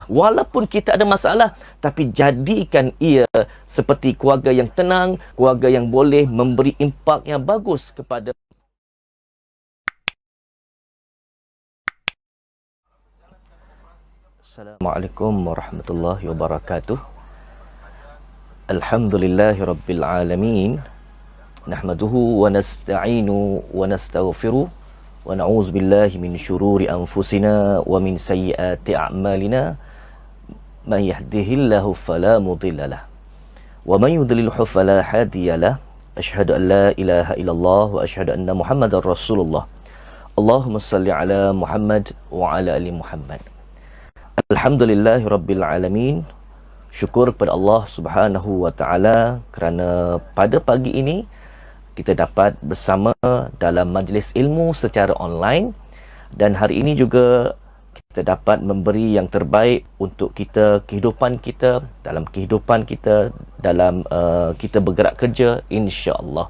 Walaupun kita ada masalah, tapi jadikan ia seperti keluarga yang tenang, keluarga yang boleh memberi impak yang bagus kepada. Assalamualaikum warahmatullahi wabarakatuh. Alhamdulillahi rabbil alamin. Nahmaduhu wa nasta'inu wa nastaghfiruh wa na'udzu billahi min syururi anfusina wa min sayyiati a'malina. Man yahdihillahu fala mudhillalah wa man yudlilhu fala hadiyalah. Asyhadu an la ilaha illallah wa asyhadu anna Muhammadar Rasulullah. Allahumma salli ala Muhammad wa ala ali Muhammad. Alhamdulillahi rabbil alamin. Syukur kepada Allah Subhanahu wa taala kerana pada pagi ini kita dapat bersama dalam majlis ilmu secara online, dan hari ini juga kita dapat memberi yang terbaik untuk kita, kehidupan kita, dalam kehidupan kita, dalam kita bergerak kerja, insya-Allah.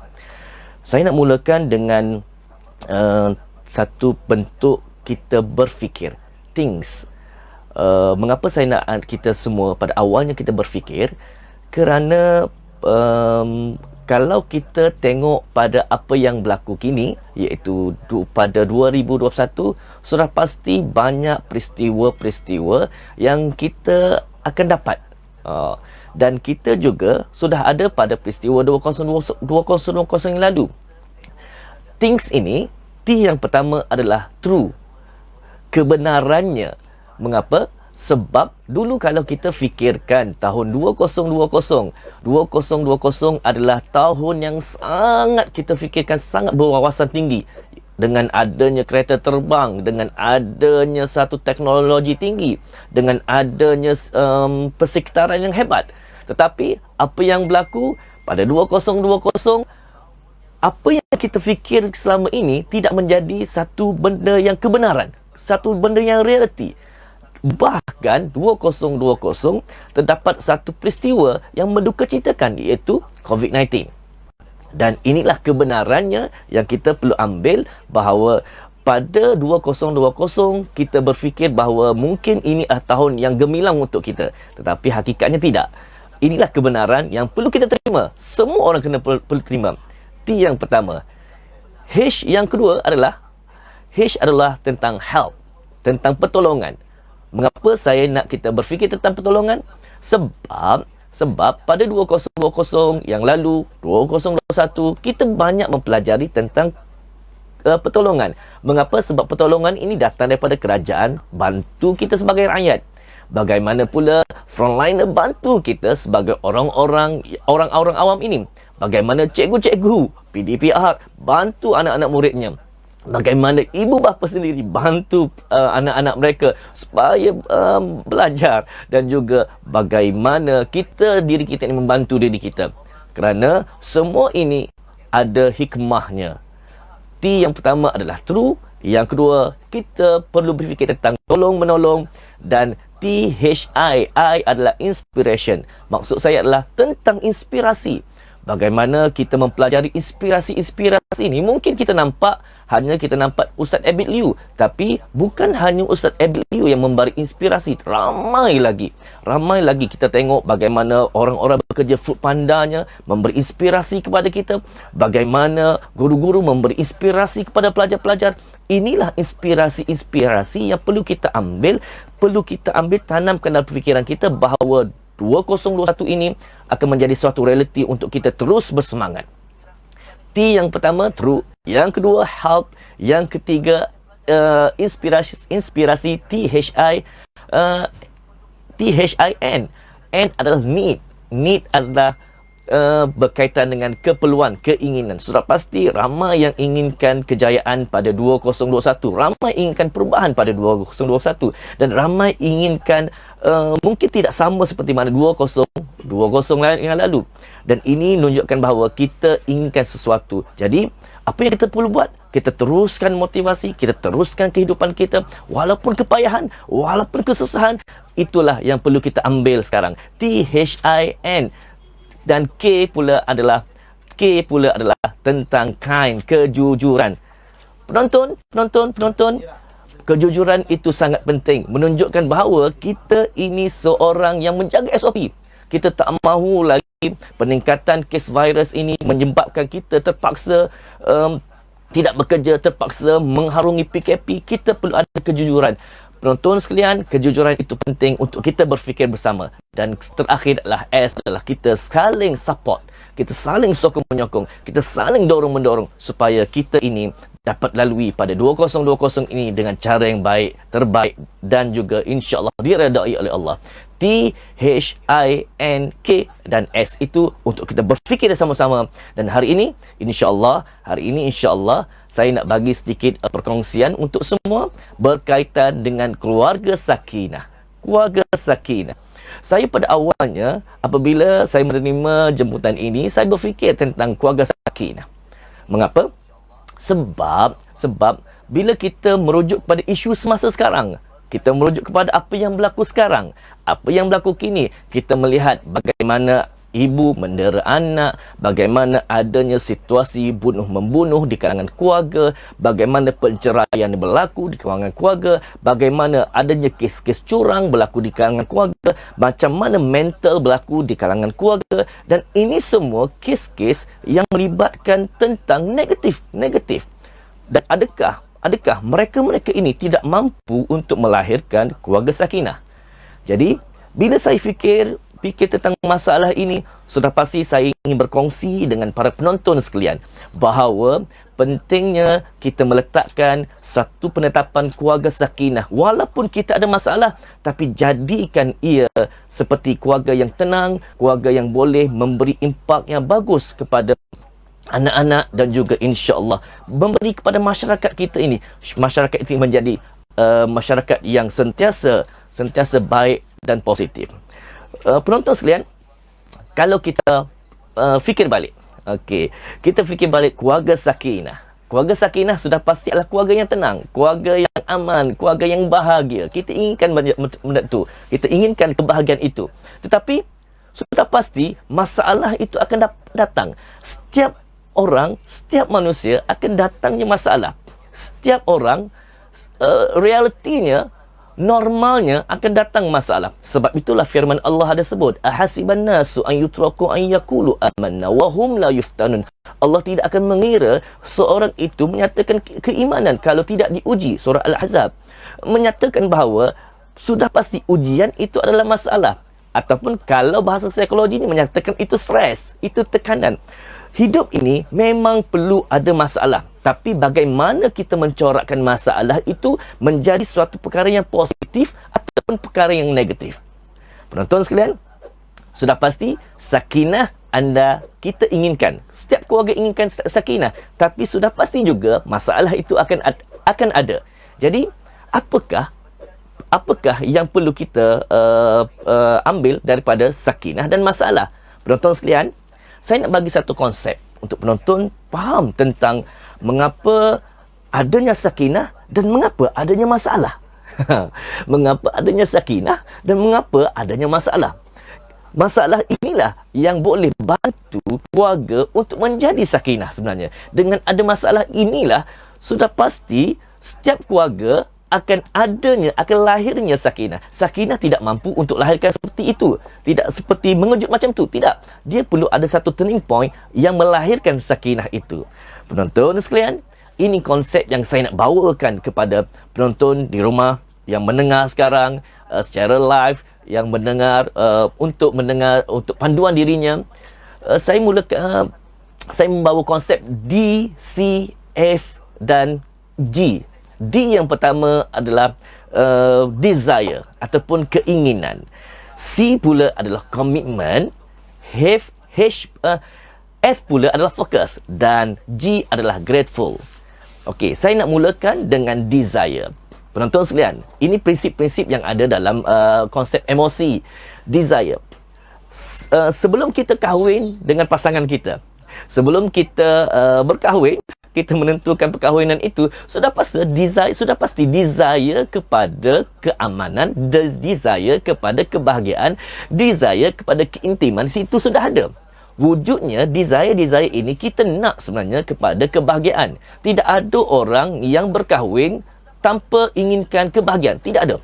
Saya nak mulakan dengan satu bentuk kita berfikir, things. Mengapa saya nak kita semua pada awalnya kita berfikir? Kerana kalau kita tengok pada apa yang berlaku kini, iaitu pada 2021, sudah pasti banyak peristiwa-peristiwa yang kita akan dapat. Dan kita juga sudah ada pada peristiwa 2020 yang lalu. Things ini, T yang pertama adalah true, kebenarannya. Mengapa? Sebab dulu kalau kita fikirkan tahun 2020 adalah tahun yang sangat kita fikirkan sangat berwawasan tinggi, dengan adanya kereta terbang, dengan adanya satu teknologi tinggi, dengan adanya persekitaran yang hebat. Tetapi apa yang berlaku pada 2020, apa yang kita fikir selama ini tidak menjadi satu benda yang kebenaran, satu benda yang realiti. Bahkan 2020 terdapat satu peristiwa yang mendukacitakan, iaitu COVID-19. Dan inilah kebenarannya yang kita perlu ambil, bahawa pada 2020 kita berfikir bahawa mungkin ini adalah tahun yang gemilang untuk kita, tetapi hakikatnya tidak. Inilah kebenaran yang perlu kita terima. Semua orang perlu terima. T yang pertama. H yang kedua adalah tentang help, tentang pertolongan. Mengapa saya nak kita berfikir tentang pertolongan? Sebab pada 2020 yang lalu, 2021, kita banyak mempelajari tentang pertolongan. Mengapa? Sebab pertolongan ini datang daripada kerajaan bantu kita sebagai rakyat. Bagaimana pula frontliner bantu kita sebagai orang-orang awam ini. Bagaimana cikgu-cikgu PDPR bantu anak-anak muridnya. Bagaimana ibu bapa sendiri bantu anak-anak mereka supaya belajar, dan juga bagaimana diri kita ini membantu diri kita. Kerana semua ini ada hikmahnya. T yang pertama adalah true, yang kedua kita perlu berfikir tentang tolong-menolong, dan THI adalah inspiration. Maksud saya adalah tentang inspirasi. Bagaimana kita mempelajari inspirasi ini. Mungkin kita nampak Ustaz Abid Liu, tapi bukan hanya Ustaz Abid Liu yang memberi inspirasi. Ramai lagi kita tengok bagaimana orang-orang bekerja Foodpanda-nya memberi inspirasi kepada kita, bagaimana guru-guru memberi inspirasi kepada pelajar-pelajar. Inilah inspirasi yang perlu kita ambil, tanamkan dalam fikiran kita bahawa 2021 ini akan menjadi suatu realiti untuk kita terus bersemangat. T yang pertama true, yang kedua help, yang ketiga inspirasi THIN. N adalah need adalah berkaitan dengan keperluan, keinginan. Sudah pasti ramai yang inginkan kejayaan pada 2021, ramai inginkan perubahan pada 2021, dan ramai inginkan mungkin tidak sama seperti mana 2020 yang lalu. Dan ini menunjukkan bahawa kita inginkan sesuatu. Jadi apa yang kita perlu buat? Kita teruskan motivasi, kita teruskan kehidupan kita, walaupun kepayahan, walaupun kesusahan. Itulah yang perlu kita ambil sekarang. THIN. Dan K pula adalah tentang kind, kejujuran. Penonton, Kejujuran itu sangat penting, menunjukkan bahawa kita ini seorang yang menjaga SOP. Kita tak mahu lagi peningkatan kes virus ini menyebabkan kita terpaksa tidak bekerja, terpaksa mengharungi PKP. Kita perlu ada kejujuran. Penonton sekalian, kejujuran itu penting untuk kita berfikir bersama. Dan terakhir adalah S, adalah kita saling support. Kita saling sokong-menyokong. Kita saling dorong-mendorong supaya kita ini dapat lalui pada 2020 ini dengan cara yang baik, terbaik dan juga insya-Allah diredai oleh Allah. T, H, I, N, K dan S itu untuk kita berfikir sama-sama. Dan hari ini insya-Allah saya nak bagi sedikit perkongsian untuk semua berkaitan dengan keluarga sakinah. Keluarga sakinah. Saya pada awalnya apabila saya menerima jemputan ini, saya berfikir tentang keluarga sakinah. Mengapa? Sebab bila kita merujuk kepada isu semasa sekarang, kita merujuk kepada apa yang berlaku sekarang, apa yang berlaku kini, kita melihat bagaimana ibu mendera anak, bagaimana adanya situasi bunuh-membunuh di kalangan keluarga, bagaimana perceraian berlaku di kalangan keluarga, bagaimana adanya kes-kes curang berlaku di kalangan keluarga, macam mana mental berlaku di kalangan keluarga, dan ini semua kes-kes yang melibatkan tentang negatif. Dan adakah mereka-mereka ini tidak mampu untuk melahirkan keluarga sakinah? Jadi, bila saya fikir tentang masalah ini, sudah pasti saya ingin berkongsi dengan para penonton sekalian bahawa pentingnya kita meletakkan satu penetapan keluarga sakinah. Walaupun kita ada masalah, tapi jadikan ia seperti keluarga yang tenang, keluarga yang boleh memberi impak yang bagus kepada anak-anak dan juga insya-Allah memberi kepada masyarakat kita ini. Masyarakat ini menjadi masyarakat yang sentiasa baik dan positif. Penonton sekalian, kalau kita fikir balik, kita fikir balik keluarga sakinah. Keluarga sakinah sudah pasti adalah keluarga yang tenang, keluarga yang aman, keluarga yang bahagia. Kita inginkan benda itu, kita inginkan kebahagiaan itu. Tetapi sudah pasti masalah itu akan datang. Setiap orang, setiap manusia akan datangnya masalah. Setiap orang realitinya, normalnya akan datang masalah. Sebab itulah firman Allah ada sebut, ahasiban nasu an yutraku an yaqulu amanna wa hum la yuftanun. Allah tidak akan mengira seorang itu menyatakan keimanan kalau tidak diuji. Surah Al-Ahzab menyatakan bahawa sudah pasti ujian itu adalah masalah. Ataupun kalau bahasa psikologi ini menyatakan itu stres, itu tekanan. Hidup ini memang perlu ada masalah. Tapi bagaimana kita mencorakkan masalah itu menjadi suatu perkara yang positif ataupun perkara yang negatif. Penonton sekalian, sudah pasti sakinah kita inginkan. Setiap keluarga inginkan sakinah. Tapi sudah pasti juga masalah itu akan ada. Jadi, apakah yang perlu kita ambil daripada sakinah dan masalah? Penonton sekalian, saya nak bagi satu konsep untuk penonton faham tentang mengapa adanya sakinah dan mengapa adanya masalah. Mengapa adanya sakinah dan mengapa adanya masalah. Masalah inilah yang boleh bantu keluarga untuk menjadi sakinah sebenarnya. Dengan ada masalah inilah sudah pasti setiap keluarga akan lahirnya sakinah. Sakinah tidak mampu untuk lahirkan seperti itu. Tidak seperti mengejut macam tu. Tidak. Dia perlu ada satu turning point yang melahirkan sakinah itu. Penonton sekalian, ini konsep yang saya nak bawakan kepada penonton di rumah yang mendengar sekarang secara live, yang mendengar untuk panduan dirinya. Saya membawa konsep D, C, F dan G. D yang pertama adalah desire ataupun keinginan. C pula adalah commitment. F pula adalah focus. Dan G adalah grateful. Okey, saya nak mulakan dengan desire. Penonton sekalian, ini prinsip-prinsip yang ada dalam konsep emosi. Desire. Sebelum kita kahwin dengan pasangan kita, sebelum kita berkahwin, kita menentukan perkahwinan itu, sudah pasti desire kepada keamanan, desire kepada kebahagiaan, desire kepada keintiman, situ sudah ada. Wujudnya desire ini kita nak sebenarnya kepada kebahagiaan. Tidak ada orang yang berkahwin tanpa inginkan kebahagiaan. Tidak ada.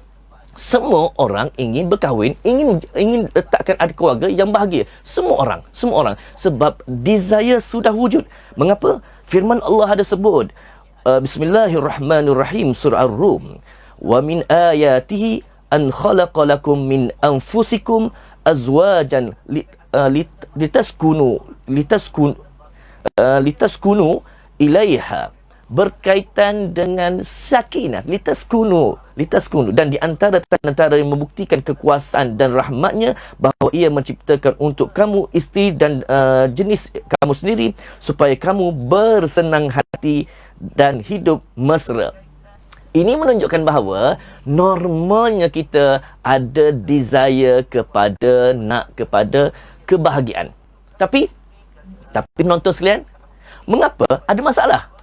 Semua orang ingin berkahwin, ingin letakkan ada keluarga yang bahagia. Semua orang. Sebab desire sudah wujud. Mengapa? Firman Allah ada sebut, Bismillahirrahmanirrahim, surah Ar-Rum. Wa min ayatihi an khalaqa lakum min anfusikum azwajan litaskunu ilaiha. Berkaitan dengan sakinah, litaskunu, dan di antara yang membuktikan kekuasaan dan rahmatnya bahawa ia menciptakan untuk kamu isteri dan jenis kamu sendiri supaya kamu bersenang hati dan hidup mesra. Ini menunjukkan bahawa normalnya kita ada desire kepada kebahagiaan. Tapi penonton sekalian, mengapa ada masalah?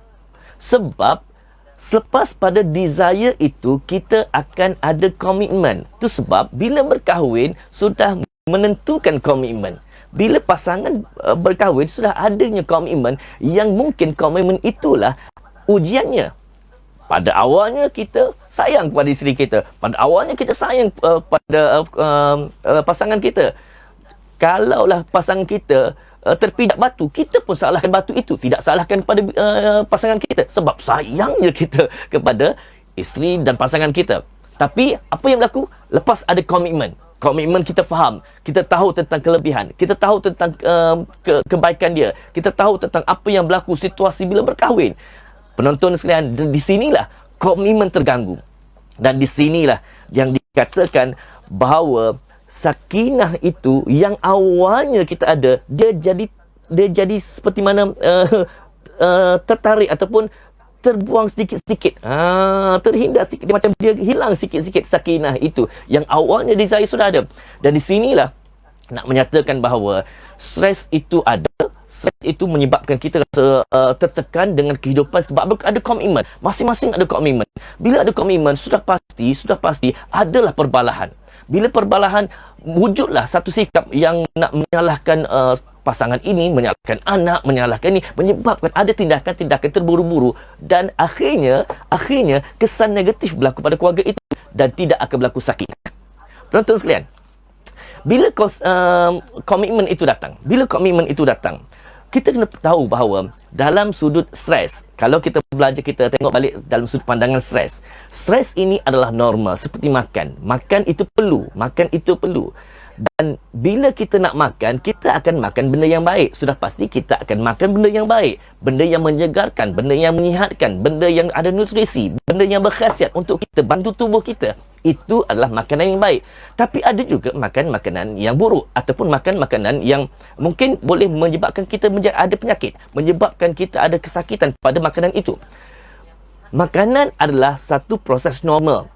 Sebab selepas pada desire itu, kita akan ada komitmen. Itu sebab bila berkahwin, sudah menentukan komitmen. Bila pasangan berkahwin, sudah adanya komitmen, yang mungkin komitmen itulah ujiannya. Pada awalnya kita sayang kepada isteri kita. Pada awalnya kita sayang pada pasangan kita. Kalaulah pasangan kita terpidak batu, kita pun salahkan batu itu, tidak salahkan pada pasangan kita, sebab sayangnya kita kepada isteri dan pasangan kita. Tapi apa yang berlaku? Lepas ada komitmen, kita faham, kita tahu tentang kelebihan, kita tahu tentang kebaikan dia, kita tahu tentang apa yang berlaku situasi bila berkahwin. Penonton sekalian, di sinilah komitmen terganggu, dan di sinilah yang dikatakan bahawa sakinah itu yang awalnya kita ada, dia jadi seperti mana tertarik ataupun terbuang sedikit-sedikit, terhindar sedikit, dia macam dia hilang sikit-sikit sakinah itu yang awalnya desire sudah ada. Dan di sinilah nak menyatakan bahawa stres itu ada. Stres itu menyebabkan kita rasa tertekan dengan kehidupan sebab ada komitmen. Masing-masing ada komitmen. Bila ada komitmen, sudah pasti adalah perbalahan. Bila perbalahan, wujudlah satu sikap yang nak menyalahkan pasangan ini, menyalahkan anak, menyalahkan ini, menyebabkan ada tindakan-tindakan terburu-buru, dan akhirnya kesan negatif berlaku pada keluarga itu dan tidak akan berlaku sakinah. Penonton sekalian, bila komitmen itu datang, kita kena tahu bahawa dalam sudut stres, kalau kita belajar, kita tengok balik dalam sudut pandangan stres ini adalah normal, seperti makan. Makan itu perlu. Dan bila kita nak makan, kita akan makan benda yang baik. Sudah pasti kita akan makan benda yang baik, benda yang menyegarkan, benda yang menyihatkan, benda yang ada nutrisi, benda yang berkhasiat untuk kita, bantu tubuh kita. Itu adalah makanan yang baik. Tapi ada juga makan makanan yang buruk, ataupun makan makanan yang mungkin boleh menyebabkan kita ada penyakit, menyebabkan kita ada kesakitan pada makanan itu. Makanan adalah satu proses normal.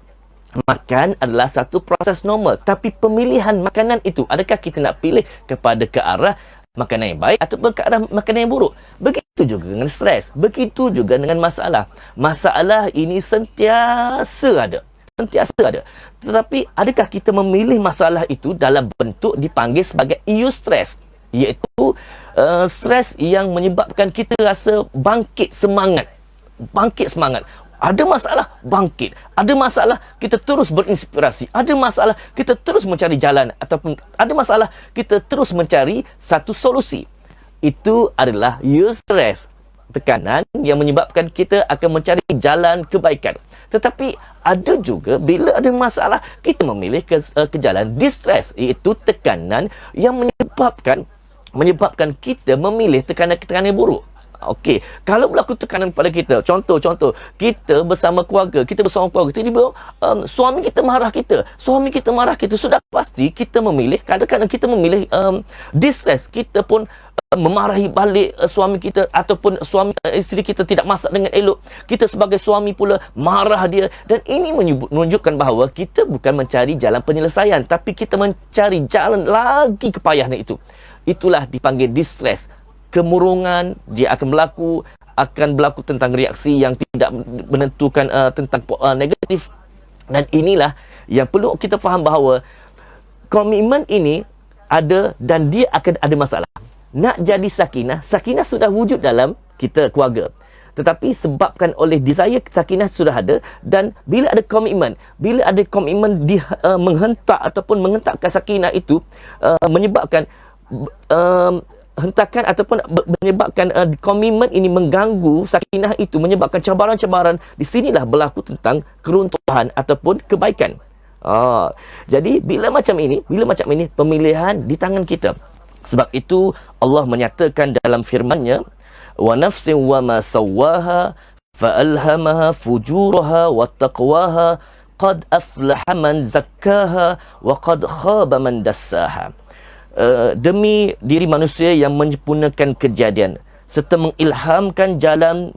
Tapi pemilihan makanan itu, adakah kita nak pilih ke arah makanan yang baik ataupun ke arah makanan yang buruk? Begitu juga dengan stres, begitu juga dengan masalah. Masalah ini sentiasa ada. Tetapi adakah kita memilih masalah itu dalam bentuk dipanggil sebagai eustress, iaitu stres yang menyebabkan kita rasa bangkit semangat. Ada masalah, bangkit. Ada masalah, kita terus berinspirasi. Ada masalah, kita terus mencari jalan. Ataupun ada masalah, kita terus mencari satu solusi. Itu adalah eustress, tekanan yang menyebabkan kita akan mencari jalan kebaikan. Tetapi ada juga bila ada masalah, kita memilih ke jalan distress, iaitu tekanan yang menyebabkan kita memilih tekanan-tekanan yang buruk. Okey, kalau berlaku tekanan pada kita, contoh kita bersama keluarga, tiba-tiba suami kita marah kita, sudah pasti kita memilih, kadang-kadang kita memilih distress, kita pun memarahi balik suami kita, ataupun isteri kita tidak masak dengan elok, kita sebagai suami pula marah dia, dan ini menunjukkan bahawa kita bukan mencari jalan penyelesaian, tapi kita mencari jalan lagi kepayahan itu. Itulah dipanggil distress. Kemurungan dia akan berlaku tentang reaksi yang tidak menentukan tentang negatif. Dan inilah yang perlu kita faham bahawa komitmen ini ada dan dia akan ada masalah. Nak jadi sakinah sudah wujud dalam kita keluarga. tetapi sebabkan oleh desire, sakinah sudah ada. Dan bila ada komitmen, menghentak ataupun menghentakkan sakinah itu, menyebabkan hentakan ataupun menyebabkan komitmen ini mengganggu sakinah itu, menyebabkan cabaran-cabaran. Di sinilah berlaku tentang keruntuhan ataupun kebaikan. Jadi bila macam ini pemilihan di tangan kita. Sebab itu Allah menyatakan dalam firman-Nya, wa nafsin wa ma sawwaha fa alhamaha fujuraha wa taqwaha qad aflaha man zakkaha wa qad khaba man dassaha. Demi diri manusia yang menyempurnakan kejadian serta mengilhamkan jalan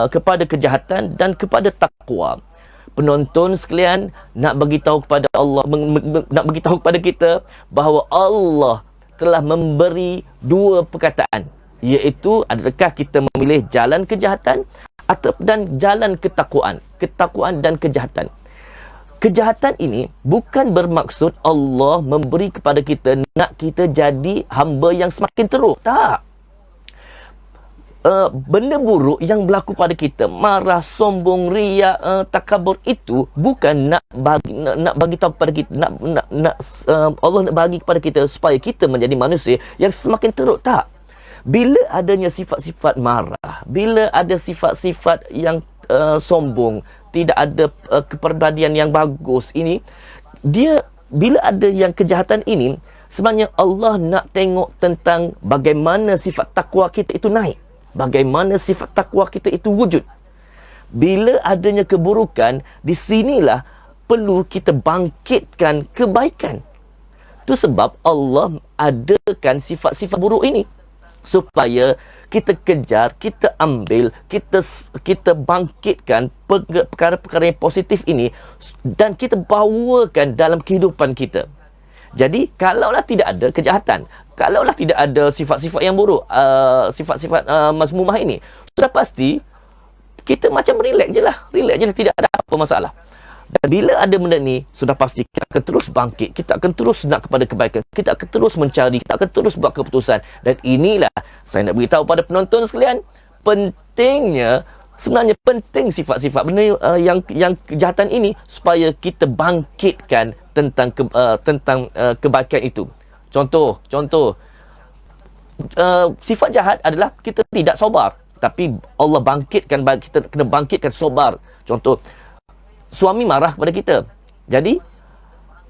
kepada kejahatan dan kepada takwa. Penonton sekalian, nak bagi tahu kepada Allah, nak bagi tahu kepada kita bahawa Allah telah memberi dua perkataan, iaitu adakah kita memilih jalan kejahatan dan jalan ketakwaan dan kejahatan. Kejahatan ini bukan bermaksud Allah memberi kepada kita nak kita jadi hamba yang semakin teruk. Tak. Benda buruk yang berlaku pada kita, marah, sombong, riak, takabur, itu bukan nak bagi tahu kepada kita, Allah nak bagi kepada kita supaya kita menjadi manusia yang semakin teruk. Tak. Bila adanya sifat-sifat marah, bila ada sifat-sifat yang sombong, tidak ada kepribadian yang bagus, ini dia, bila ada yang kejahatan ini, sebenarnya Allah nak tengok tentang bagaimana sifat takwa kita itu naik, bagaimana sifat takwa kita itu wujud. Bila adanya keburukan, di sinilah perlu kita bangkitkan kebaikan. Itu sebab Allah adakan sifat-sifat buruk ini supaya kita kejar, kita ambil, kita bangkitkan perkara-perkara yang positif ini dan kita bawakan dalam kehidupan kita. Jadi, kalaulah tidak ada kejahatan, kalaulah tidak ada sifat-sifat yang buruk, sifat-sifat mazmumah ini, sudah pasti kita macam relax je lah, tidak ada apa masalah. Dan bila ada benda ni, sudah pasti kita akan terus bangkit, kita akan terus nak kepada kebaikan, kita akan terus mencari, kita akan terus buat keputusan. Dan inilah saya nak beritahu pada penonton sekalian, sebenarnya penting sifat-sifat benda yang kejahatan ini supaya kita bangkitkan tentang kebaikan itu. Contoh, sifat jahat adalah kita tidak sabar, tapi Allah bangkitkan, kita kena bangkitkan sabar. Contoh, suami marah kepada kita. Jadi,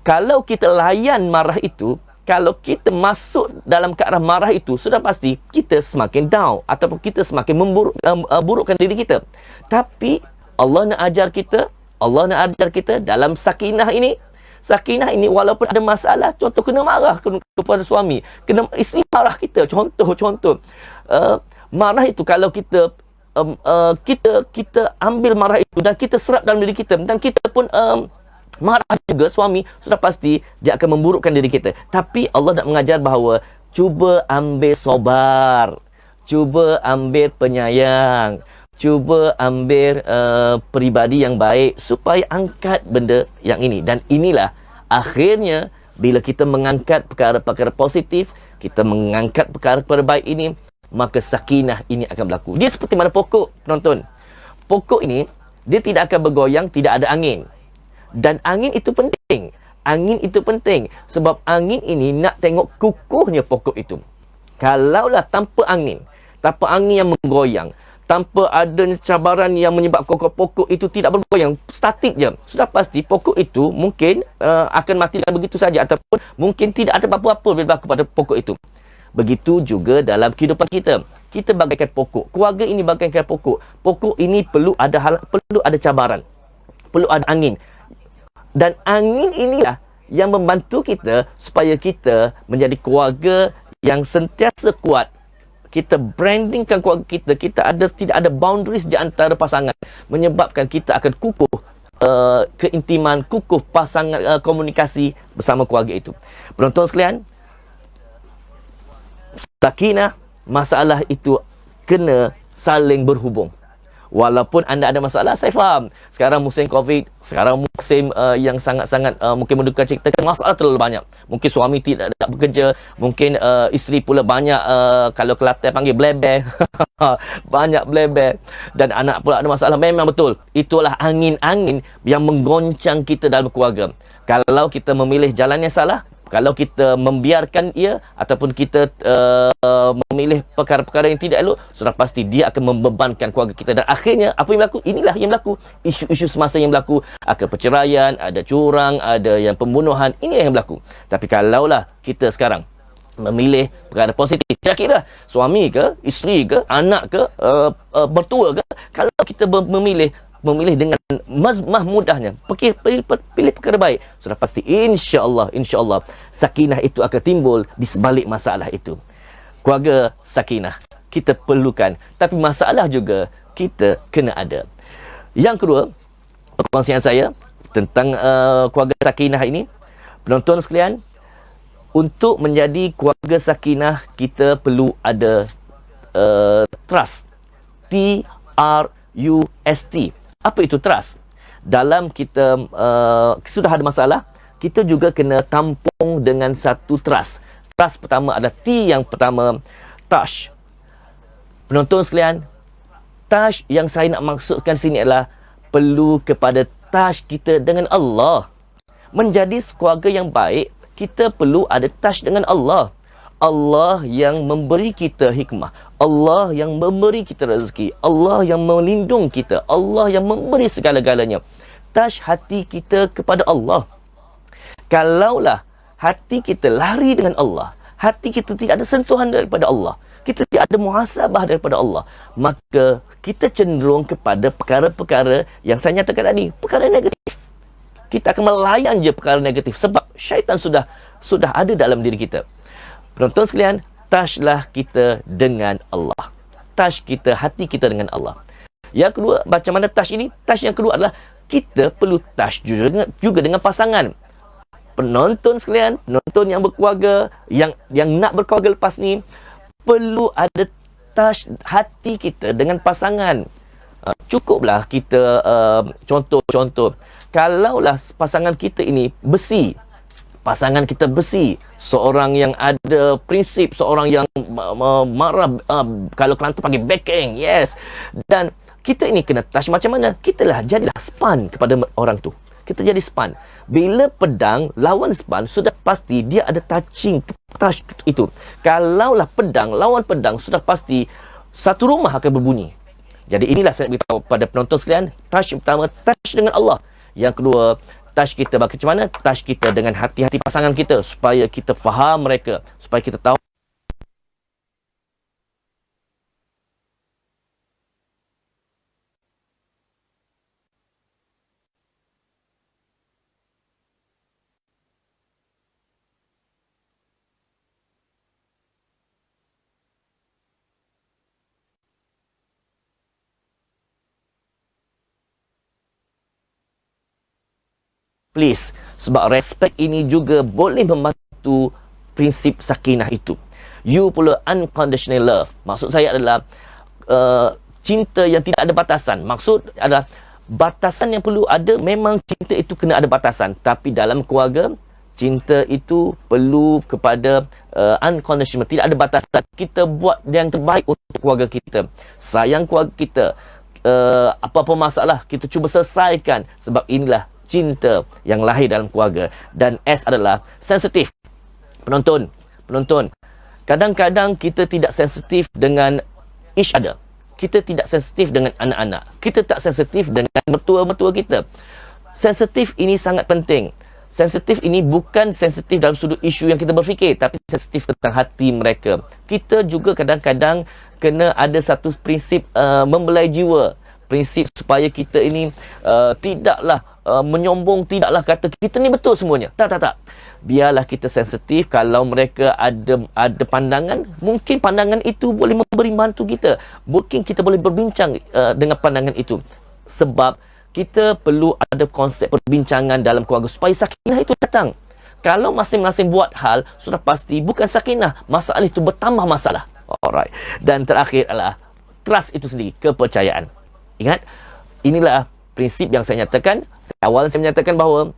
kalau kita layan marah itu, kalau kita masuk dalam ke arah marah itu, sudah pasti kita semakin down ataupun kita semakin burukkan diri kita. Tapi Allah nak ajar kita dalam sakinah ini. Sakinah ini walaupun ada masalah, contoh kena marah kepada suami, kena isteri marah kita, contoh. Marah itu kalau kita ambil marah itu dan kita serap dalam diri kita, dan kita pun marah juga suami, sudah pasti dia akan memburukkan diri kita. Tapi Allah nak mengajar bahawa cuba ambil sabar, cuba ambil penyayang, cuba ambil peribadi yang baik supaya angkat benda yang ini. Dan inilah akhirnya bila kita mengangkat perkara-perkara positif, kita mengangkat perkara-perkara baik ini, maka sakinah ini akan berlaku. Dia seperti mana pokok, penonton. Pokok ini, dia tidak akan bergoyang, tidak ada angin. Dan angin itu penting. Angin itu penting. Sebab angin ini nak tengok kukuhnya pokok itu. Kalaulah tanpa angin yang menggoyang, tanpa adanya cabaran yang menyebabkan pokok itu tidak bergoyang, statik je, sudah pasti pokok itu mungkin akan mati dengan begitu saja, ataupun mungkin tidak ada apa-apa bila berlaku pada pokok itu. Begitu juga dalam kehidupan kita. Kita bagaikan pokok. Keluarga ini bagaikan pokok. Pokok ini perlu ada cabaran. Perlu ada angin. Dan angin inilah yang membantu kita supaya kita menjadi keluarga yang sentiasa kuat. Kita brandingkan keluarga kita. Tidak ada boundaries di antara pasangan. Menyebabkan kita akan kukuh keintiman, kukuh pasangan, komunikasi bersama keluarga itu. Penonton sekalian, sakinah, masalah itu kena saling berhubung. Walaupun anda ada masalah, saya faham. Sekarang musim COVID, sekarang musim yang sangat-sangat mungkin menduka cita, masalah terlalu banyak. Mungkin suami tidak bekerja, mungkin isteri pula banyak, kalau Kelantan panggil bleber. Banyak bleber. Dan anak pula ada masalah. Memang betul. Itulah angin-angin yang menggoncang kita dalam keluarga. Kalau kita memilih jalan yang salah, kalau kita membiarkan ia ataupun kita memilih perkara-perkara yang tidak elok, sudah pasti dia akan membebankan keluarga kita. Dan akhirnya apa yang berlaku? Inilah yang berlaku. Isu-isu semasa yang berlaku. Ada perceraian, ada curang, ada yang pembunuhan. Ini yang berlaku. Tapi kalaulah kita sekarang memilih perkara positif, tidak kira suami ke, isteri ke, anak ke, mertua ke, kalau kita memilih dengan mudahnya, pilih perkara baik, sudah pasti insya-Allah sakinah itu akan timbul di sebalik masalah itu. Keluarga sakinah kita perlukan, tapi masalah juga kita kena ada. Yang kedua, perkongsian saya tentang keluarga sakinah ini, penonton sekalian, untuk menjadi keluarga sakinah kita perlu ada trust. T-R-U-S-T. Apa itu trust? Dalam kita sudah ada masalah, kita juga kena tampung dengan satu trust. Trust pertama ada T yang pertama, touch. Penonton sekalian, touch yang saya nak maksudkan sini adalah perlu kepada touch kita dengan Allah. Menjadi keluarga yang baik, kita perlu ada touch dengan Allah. Allah yang memberi kita hikmah. Allah yang memberi kita rezeki. Allah yang melindungi kita. Allah yang memberi segala-galanya. Touch hati kita kepada Allah. Kalaulah hati kita lari dengan Allah, hati kita tidak ada sentuhan daripada Allah, kita tidak ada muhasabah daripada Allah, maka kita cenderung kepada perkara-perkara yang saya nyatakan tadi, perkara negatif. Kita akan melayan je perkara negatif sebab syaitan sudah ada dalam diri kita. Penonton sekalian, touchlah kita dengan Allah. Touch kita, hati kita dengan Allah. Yang kedua, macam mana touch ini? Touch yang kedua adalah kita perlu touch juga dengan pasangan. Penonton sekalian, penonton yang berkeluarga, yang nak berkeluarga lepas ni, perlu ada touch hati kita dengan pasangan. Cukuplah kita contoh. Kalaulah pasangan kita ini besi, pasangan kita besi, seorang yang ada prinsip, seorang yang marah, kalau Kelantan panggil backing, yes. Dan kita ini kena touch macam mana? Jadilah span kepada orang tu. Kita jadi span. Bila pedang lawan span, sudah pasti dia ada touch itu. Kalaulah pedang lawan pedang, sudah pasti satu rumah akan berbunyi. Jadi inilah saya beritahu pada penonton sekalian. Touch pertama, touch dengan Allah. Yang kedua, touch kita macam mana? Touch kita dengan hati-hati pasangan kita, supaya kita faham mereka, supaya kita tahu. Please, sebab respect ini juga boleh membantu prinsip sakinah itu. You perlu unconditional love. Maksud saya adalah cinta yang tidak ada batasan. Maksud adalah batasan yang perlu ada, memang cinta itu kena ada batasan. Tapi dalam keluarga, cinta itu perlu kepada unconditional, tidak ada batasan. Kita buat yang terbaik untuk keluarga kita. Sayang keluarga kita. Apa-apa masalah, kita cuba selesaikan. Sebab inilah cinta yang lahir dalam keluarga. Dan S adalah sensitif. Penonton, kadang-kadang kita tidak sensitif dengan each other. Kita tidak sensitif dengan anak-anak. Kita tak sensitif dengan mertua-mertua kita. Sensitif ini sangat penting. Sensitif ini bukan sensitif dalam sudut isu yang kita berfikir, tapi sensitif tentang hati mereka. Kita juga kadang-kadang kena ada satu prinsip membelai jiwa. Prinsip supaya kita ini tidaklah menyombong, tidaklah kata kita ni betul semuanya. Tak. Biarlah kita sensitif. Kalau mereka ada pandangan, mungkin pandangan itu boleh memberi mantu kita. Mungkin kita boleh berbincang dengan pandangan itu. Sebab kita perlu ada konsep perbincangan dalam keluarga supaya sakinah itu datang. Kalau masing-masing buat hal, sudah pasti bukan sakinah. Masalah itu bertambah masalah. Alright. Dan terakhir adalah trust itu sendiri, kepercayaan. Ingat, inilah prinsip yang saya nyatakan. Awal saya menyatakan bahawa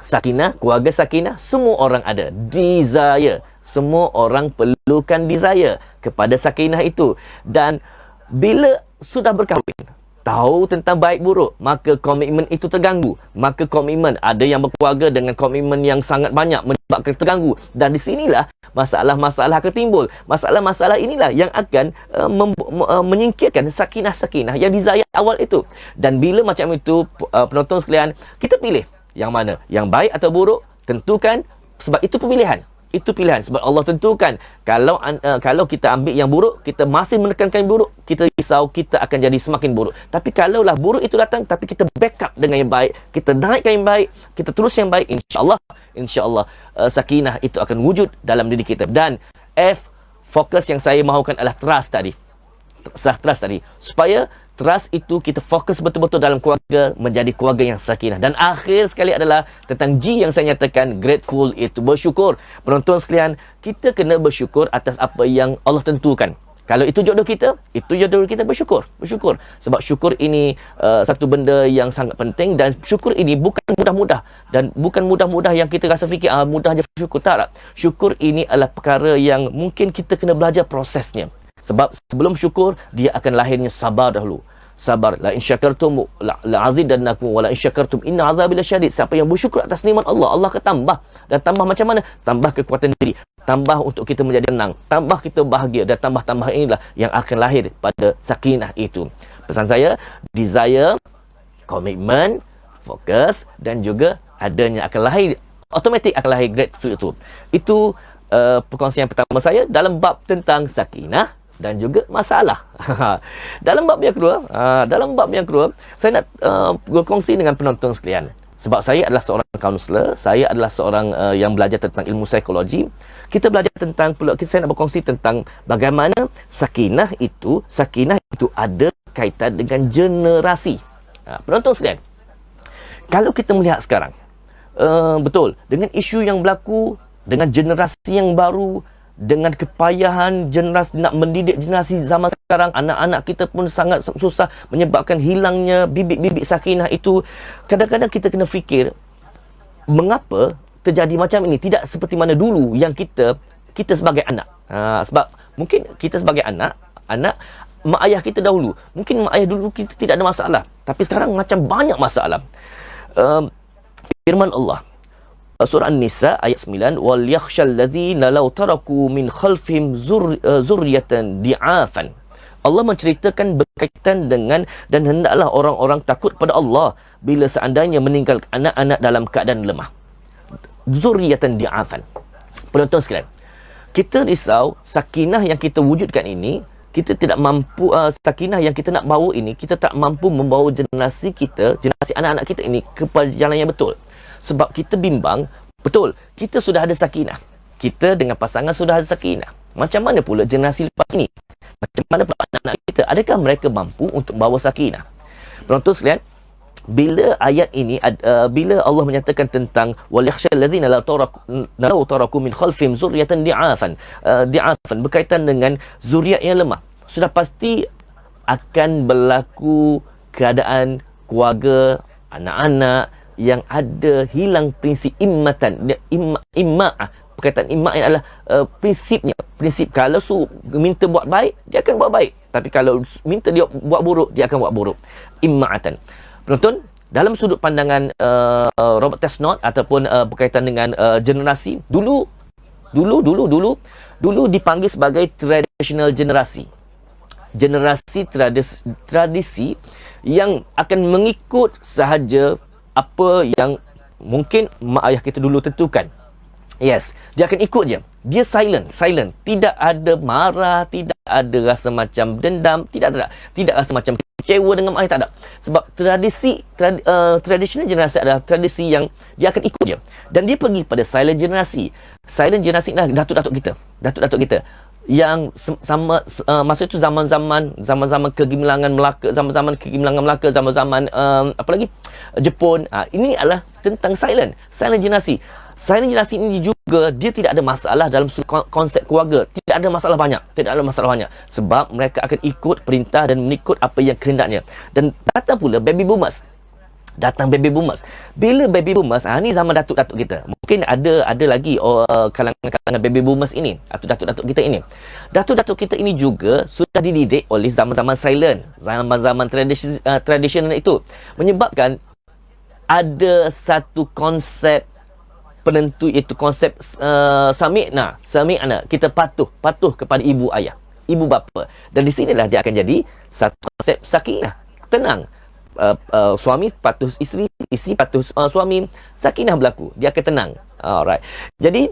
sakinah, keluarga sakinah, semua orang ada desire. Semua orang perlukan desire kepada sakinah itu. Dan bila sudah berkahwin, tahu tentang baik buruk, maka komitmen itu terganggu. Maka komitmen, ada yang berkeluarga dengan komitmen yang sangat banyak, menyebabkan terganggu. Dan di sinilah masalah-masalah akan timbul. Masalah-masalah inilah yang akan menyingkirkan sakinah-sakinah yang desire awal itu. Dan bila macam itu, penonton sekalian, kita pilih yang mana, yang baik atau buruk, tentukan, sebab itu pemilihan. Itu pilihan sebab Allah tentukan. Kalau kita ambil yang buruk, kita masih menekankan yang buruk, kita risau, kita akan jadi semakin buruk. Tapi kalaulah buruk itu datang, tapi kita backup dengan yang baik, kita naikkan yang baik, kita terus yang baik, insya-Allah sakinah itu akan wujud dalam diri kita. Dan fokus yang saya mahukan adalah trust tadi. Supaya trust itu kita fokus betul-betul dalam keluarga, menjadi keluarga yang sakinah. Dan akhir sekali adalah tentang G yang saya nyatakan, grateful, itu bersyukur. Penonton sekalian, kita kena bersyukur atas apa yang Allah tentukan. Kalau itu jodoh kita, bersyukur. Sebab syukur ini satu benda yang sangat penting, dan syukur ini bukan mudah-mudah. Dan bukan mudah-mudah yang kita rasa fikir, mudah je syukur. Tak. Syukur ini adalah perkara yang mungkin kita kena belajar prosesnya. Sebab sebelum syukur, dia akan lahirnya sabar dahulu. Sabar. La in syakartum la azidannakum wa la in syakartum inna azabi lasyadid. Siapa yang bersyukur atas nikmat Allah, Allah akan tambah. Dan tambah macam mana? Tambah kekuatan diri. Tambah untuk kita menjadi tenang. Tambah kita bahagia. Dan tambah-tambah inilah yang akan lahir pada sakinah itu. Pesan saya, desire, komitmen, fokus, dan juga adanya akan lahir, automatik akan lahir grateful itu. Itu perkongsian pertama saya dalam bab tentang sakinah dan juga masalah. Dalam bab yang kedua, saya nak berkongsi dengan penonton sekalian. Sebab saya adalah seorang kaunselor, saya adalah seorang yang belajar tentang ilmu psikologi. Kita belajar tentang, saya nak berkongsi tentang bagaimana sakinah itu ada kaitan dengan generasi. Penonton sekalian, kalau kita melihat sekarang, betul, dengan isu yang berlaku, dengan generasi yang baru, dengan kepayahan generasi nak mendidik generasi zaman sekarang, anak-anak kita pun sangat susah, menyebabkan hilangnya bibit-bibit sakinah itu. Kadang-kadang kita kena fikir, mengapa terjadi macam ini? Tidak seperti mana dulu yang kita sebagai anak. Sebab mungkin kita sebagai anak mak ayah kita dahulu, mungkin mak ayah dulu kita tidak ada masalah, tapi sekarang macam banyak masalah. Firman Allah surah An-Nisa ayat 9, wal yakhshal ladzina law taraku min khalfihim zurriyatan di'afan. Allah menceritakan berkaitan dengan, dan hendaklah orang-orang takut pada Allah bila seandainya meninggal anak-anak dalam keadaan lemah. Zurriyatan di'afan. Penonton sekalian, kita risau sakinah yang kita wujudkan ini, kita tidak mampu, sakinah yang kita nak bawa ini, kita tak mampu membawa generasi anak-anak kita ini ke jalan yang betul. Sebab kita bimbang, betul, kita sudah ada sakinah. Kita dengan pasangan sudah ada sakinah. Macam mana pula generasi lepas ini? Macam mana pula anak-anak kita? Adakah mereka mampu untuk bawa sakinah? Penonton sekalian, bila ayat ini, bila Allah menyatakan tentang wal yakhshal ladzina law taraku min khalfihim zurriyatan di'afan, berkaitan dengan zuriat yang lemah, sudah pasti akan berlaku keadaan keluarga, anak-anak yang ada hilang prinsip imma'ah. Perkataan imma'ah adalah prinsip kalau minta buat baik, dia akan buat baik, tapi kalau minta dia buat buruk, dia akan buat buruk. Imma'atan. Penonton, dalam sudut pandangan Robert Tesnot ataupun berkaitan dengan generasi, dulu dipanggil sebagai traditional generasi. Tradisi yang akan mengikut sahaja apa yang mungkin mak ayah kita dulu tentukan. Yes, dia akan ikut je. Dia silent. Tidak ada marah, tidak ada rasa macam dendam, tidak rasa macam kecewa dengan mak ayah, tak ada. Sebab traditional generasi adalah tradisi yang dia akan ikut je. Dan dia pergi pada silent generasi. Silent generasi adalah datuk-datuk kita. Yang sama masa itu zaman-zaman kegemilangan Melaka, zaman-zaman apa lagi, Jepun. Ini adalah tentang silent generasi. Silent generasi ini juga dia tidak ada masalah dalam konsep keluarga. Tidak ada masalah banyak. Tidak ada masalah banyak. Sebab mereka akan ikut perintah dan mengikut apa yang kehendaknya. Dan datang pula baby boomers. Bila baby boomers, ni zaman datuk-datuk kita. Mungkin ada lagi kalangan baby boomers ini, atau datuk-datuk kita ini. Datuk-datuk kita ini juga sudah dididik oleh zaman-zaman silent, zaman-zaman tradisional itu. Menyebabkan ada satu konsep penentu, iaitu konsep sami'na. Kita patuh kepada ibu ayah, ibu bapa. Dan di sinilah dia akan jadi satu konsep sakinah, tenang. Suami patuh isteri patuh suami, sakinah berlaku, dia akan tenang. Alright. Jadi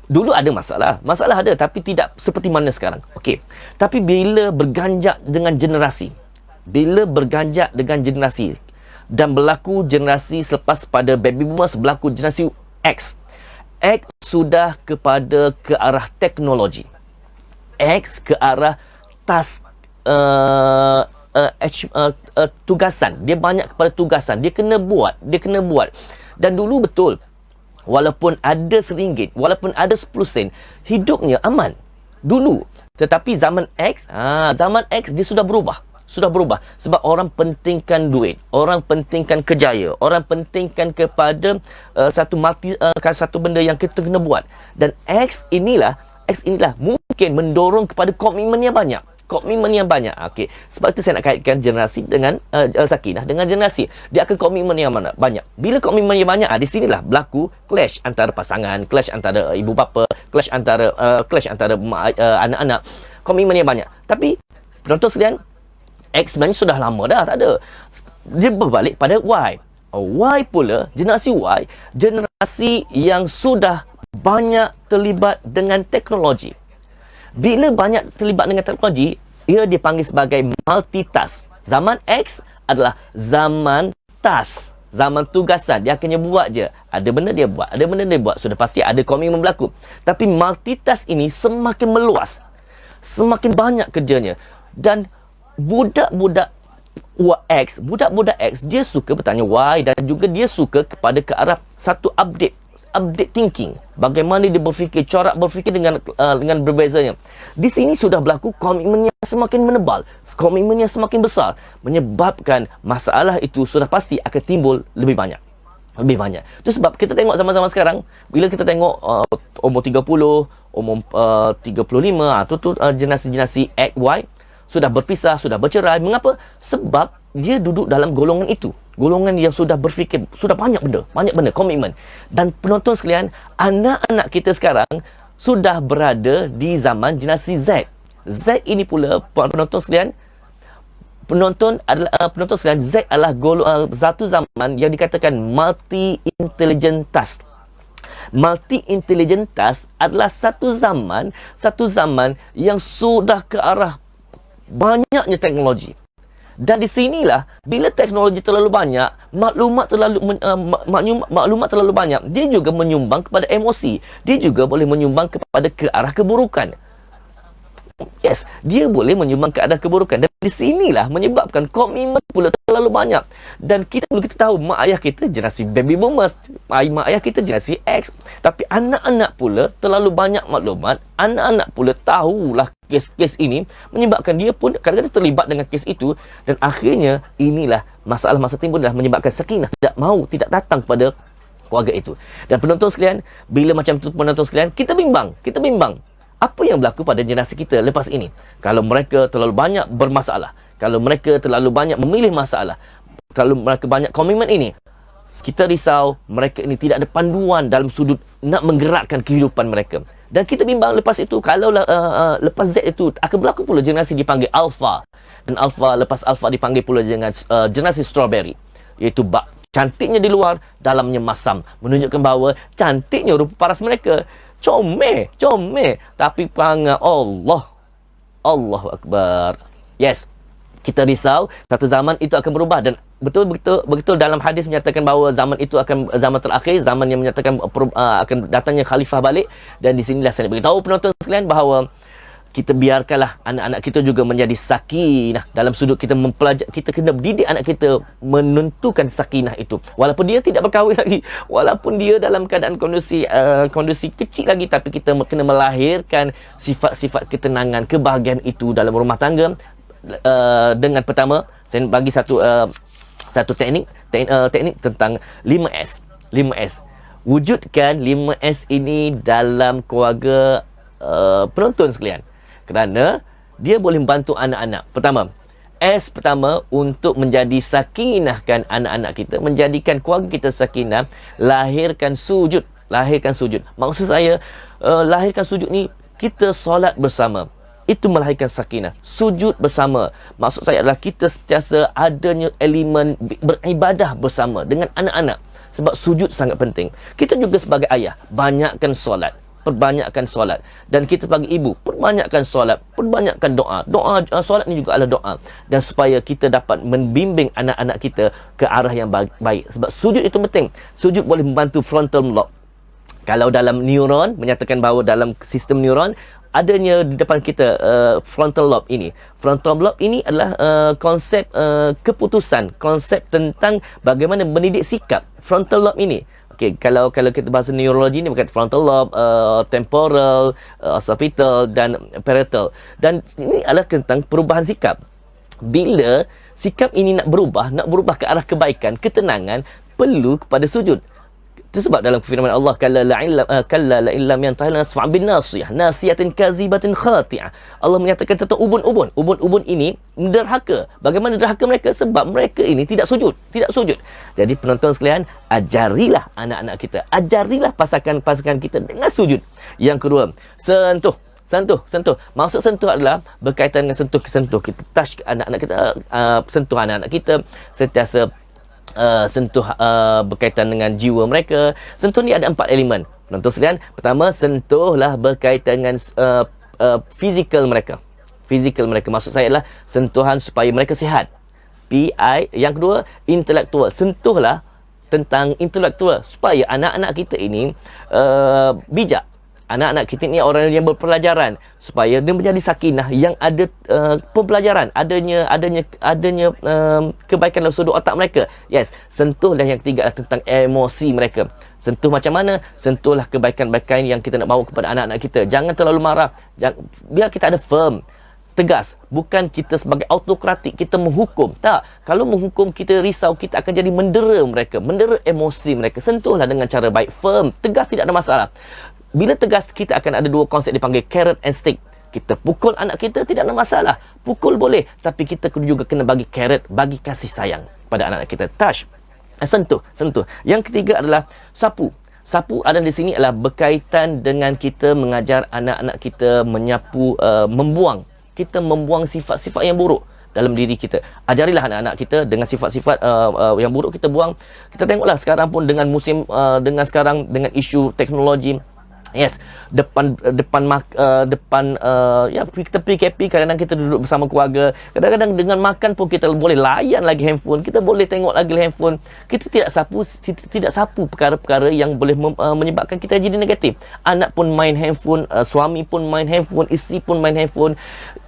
dulu ada masalah ada, tapi tidak seperti mana sekarang. Okey. Tapi bila berganjak dengan generasi dan berlaku generasi selepas pada baby boomers, berlaku generasi X sudah ke arah teknologi, X ke arah task, tugasan. Dia banyak kepada tugasan. Dia kena buat. Dan dulu betul, walaupun ada RM1, walaupun ada 10 sen, hidupnya aman dulu. Tetapi zaman X dia sudah berubah. Sebab orang pentingkan duit, orang pentingkan kerjaya, orang pentingkan kepada satu benda yang kita kena buat. Dan X inilah mungkin mendorong kepada komitmen yang banyak. Okey. Sebab itu saya nak kaitkan generasi dengan sakinah dengan generasi. Dia akan komitmen yang banyak. Bila komitmen yang banyak, di sinilah berlaku clash antara pasangan, clash antara ibu bapa, clash antara anak-anak. Komitmen yang banyak. Tapi penonton sekalian, X sebenarnya sudah lama dah tak ada. Dia berbalik pada Y. Y pula, generasi Y, generasi yang sudah banyak terlibat dengan teknologi. Bila banyak terlibat dengan teknologi, ia dipanggil sebagai multitask. Zaman X adalah zaman task, zaman tugasan. Dia hanya buat je. Ada benda dia buat. Sudah pasti ada komitmen berlaku. Tapi multitask ini semakin meluas, semakin banyak kerjanya. Dan budak-budak X, dia suka bertanya why, dan juga dia suka ke arah satu update thinking. Bagaimana dia berfikir, corak berfikir dengan berbezanya. Di sini sudah berlaku komitmen yang semakin menebal, komitmen yang semakin besar, menyebabkan masalah itu sudah pasti akan timbul lebih banyak. Itu sebab kita tengok zaman-zaman sekarang, bila kita tengok umur 30, umur 35, tu generasi X, Y sudah berpisah, sudah bercerai. Mengapa? Sebab dia duduk dalam golongan itu. Golongan yang sudah berfikir, sudah banyak benda, komitmen. Dan penonton sekalian, anak-anak kita sekarang sudah berada di zaman generasi Z. Z ini pula, penonton sekalian, Z adalah satu zaman yang dikatakan multi-intelligent task. Multi-intelligent task adalah satu zaman yang sudah ke arah banyaknya teknologi. Dan di sinilah, bila teknologi terlalu banyak, maklumat terlalu banyak, dia juga menyumbang kepada emosi. Dia juga boleh menyumbang kepada ke arah keburukan. Yes, dia boleh menyumbang ke arah keburukan. Dan di sinilah menyebabkan komitmen pula terlalu banyak. Dan kita tahu, mak ayah kita generasi baby boomers, mak ayah kita generasi X. Tapi anak-anak pula terlalu banyak maklumat. Anak-anak pula tahulah kes-kes ini, menyebabkan dia pun kadang-kadang terlibat dengan kes itu. Dan akhirnya inilah masalah-masalah timbul, adalah menyebabkan sakinah tidak datang kepada keluarga itu. Dan penonton sekalian, bila macam itu penonton sekalian, kita bimbang. Apa yang berlaku pada generasi kita lepas ini? Kalau mereka terlalu banyak bermasalah, kalau mereka terlalu banyak memilih masalah, kalau mereka banyak komitmen ini, kita risau mereka ini tidak ada panduan dalam sudut nak menggerakkan kehidupan mereka. Dan kita bimbang lepas itu, kalau lepas Z itu akan berlaku pula generasi dipanggil Alpha. Dan lepas Alpha dipanggil pula dengan generasi Strawberry, iaitu cantiknya di luar, dalamnya masam, menunjukkan bahawa cantiknya rupa paras mereka. Comel, tapi perangai Allahu Akbar. Yes, kita risau satu zaman itu akan berubah. Dan betul dalam hadis menyatakan bahawa zaman itu akan zaman terakhir, zaman yang menyatakan akan datangnya khalifah balik. Dan di sinilah saya nak beritahu penonton sekalian bahawa kita biarkanlah anak-anak kita juga menjadi sakinah. Dalam sudut kita mempelajari, kita kena didik anak kita menentukan sakinah itu. Walaupun dia tidak berkahwin lagi, walaupun dia dalam keadaan kondisi kecil lagi, tapi kita kena melahirkan sifat-sifat ketenangan, kebahagiaan itu dalam rumah tangga. Dengan pertama, saya bagi satu teknik tentang 5S. 5S. Wujudkan 5S ini dalam keluarga penonton sekalian. Kerana dia boleh membantu anak-anak. Pertama, S pertama untuk menjadi sakinahkan anak-anak kita, menjadikan keluarga kita sakinah, lahirkan sujud. Lahirkan sujud. Maksud saya, lahirkan sujud ni, kita solat bersama. Itu melahirkan sakinah. Sujud bersama. Maksud saya adalah kita sentiasa adanya elemen beribadah bersama dengan anak-anak. Sebab sujud sangat penting. Kita juga sebagai ayah, banyakkan solat. Perbanyakkan solat. Dan kita sebagai ibu, perbanyakkan solat, perbanyakkan doa. Solat ni juga adalah doa. Dan supaya kita dapat membimbing anak-anak kita ke arah yang baik. Sebab sujud itu penting. Sujud boleh membantu frontal lobe. Kalau dalam neuron, menyatakan bahawa dalam sistem neuron, adanya di depan kita frontal lobe ini. Frontal lobe ini adalah konsep keputusan, konsep tentang bagaimana mendidik sikap. Frontal lobe ini. Okey, kalau kita bahasa neurologi ni berkata frontal lobe, temporal, occipital dan parietal. Dan ini adalah tentang perubahan sikap. Bila sikap ini nak berubah ke arah kebaikan, ketenangan, perlu kepada sujud. Itu sebab dalam firman Allah, kalla la illam yantahi lanasfa' bin nasiyah nasiyatin kazibatin khati'ah. Allah menyatakan tentang ubun-ubun. Ubun-ubun ini derhaka. Bagaimana derhaka mereka? Sebab mereka ini tidak sujud. Jadi penonton sekalian, ajarilah anak-anak kita. Ajarilah pasangan kita dengan sujud. Yang kedua, sentuh. Maksud sentuh adalah berkaitan dengan sentuh. Kita touch anak-anak kita, sentuh anak-anak kita, sentiasa sentuh berkaitan dengan jiwa mereka. Sentuh ni ada 4 elemen. Penonton sekalian, pertama, sentuhlah berkaitan dengan fizikal mereka. Maksud saya adalah sentuhan supaya mereka sihat. PI. Yang kedua, intelektual. Sentuhlah tentang intelektual supaya anak-anak kita ini bijak. Anak-anak kita ni orang yang berpelajaran, supaya dia menjadi sakinah yang ada pembelajaran, adanya kebaikan dalam sudut otak mereka. Yes, sentuhlah yang ketiga tentang emosi mereka. Sentuh macam mana? Sentuhlah kebaikan-kebaikan yang kita nak bawa kepada anak-anak kita. Jangan terlalu marah. Biar kita ada firm, tegas. Bukan kita sebagai autokratik kita menghukum. Tak. Kalau menghukum, kita risau, kita akan jadi mendera mereka, mendera emosi mereka. Sentuhlah dengan cara baik, firm, tegas, tidak ada masalah. Bila tegas, kita akan ada 2 konsep dipanggil carrot and stick. Kita pukul anak kita, tidak ada masalah. Pukul boleh, tapi kita juga kena bagi carrot, bagi kasih sayang pada anak-anak kita. Touch. Sentuh. Yang ketiga adalah sapu. Sapu ada di sini adalah berkaitan dengan kita mengajar anak-anak kita menyapu, membuang. Kita membuang sifat-sifat yang buruk dalam diri kita. Ajarilah anak-anak kita dengan sifat-sifat yang buruk kita buang. Kita tengoklah sekarang pun dengan musim, dengan isu teknologi. Yes, depan kita PKP, kadang-kadang kita duduk bersama keluarga. Kadang-kadang dengan makan pun kita boleh layan lagi handphone. Kita boleh tengok lagi handphone. Kita tidak sapu perkara-perkara yang boleh menyebabkan kita jadi negatif. Anak pun main handphone, suami pun main handphone, isteri pun main handphone.